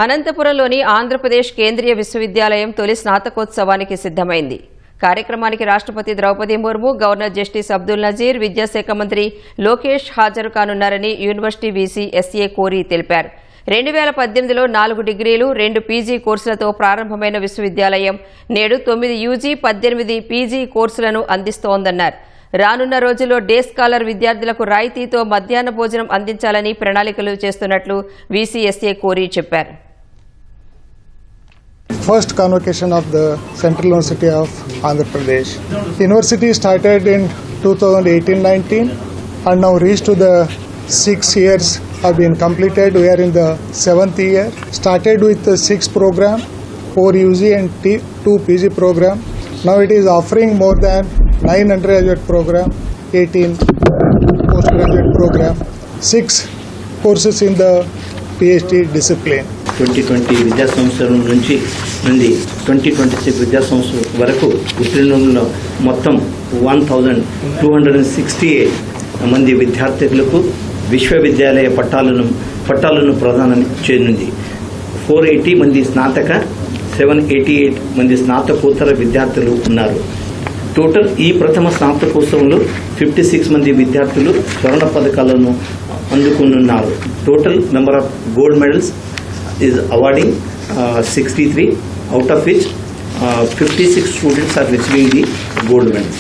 అనంతపురంలోని ఆంధ్రప్రదేశ్ కేంద్రీయ విశ్వవిద్యాలయం తొలి స్నాతకోత్సవానికి సిద్ధమైంది. కార్యక్రమానికి రాష్ట్రపతి ద్రౌపది ముర్ము, గవర్నర్ జస్టిస్ అబ్దుల్ నజీర్, విద్యాశాఖ మంత్రి లోకేష్ హాజరు కానున్నారని యూనివర్సిటీ వీసీ ఎస్ఏ కోరి తెలిపారు. 2018లో 4 డిగ్రీలు 2 పీజీ కోర్సులతో ప్రారంభమైన విశ్వవిద్యాలయం నేడు 9 యూజీ 18 పీజీ కోర్సులను అందిస్తోందన్నారు. రానున్న రోజుల్లో డే స్కాలర్ విద్యార్థులకు రాయితీతో మధ్యాహ్న భోజనం అందించాలని ప్రణాళికలు చేస్తున్నట్లు వీసీ ఎస్ఏ కోరి చెప్పారు. First convocation of the Central University of Andhra Pradesh. University started in 2018-19 and now reached to the 6 years have been completed. We are in the 7th year. Started with the 6 program, 4 UG and 2 PG program. Now it is offering more than 9 undergraduate program, 18 postgraduate program, 6 courses in the PhD discipline. 2020 విద్యా సంవత్సరం నుండి 2026 విద్యా సంవత్సరం వరకు ఉత్తీర్ణుల మొత్తం 1268 మంది విద్యార్థులకు విశ్వవిద్యాలయ పట్టాలను ప్రదానం చేయనుంది. 480 మంది స్నాతక, 788 మంది స్నాతకోత్తర విద్యార్థులు ఉన్నారు. టోటల్ ఈ ప్రథమ స్నాతకోత్సవంలో 56 మంది విద్యార్థులు స్వర్ణ పథకాలను అందుకున్నారు. Total number of gold medals is awarding 63, out of which 56 students are receiving the gold medals.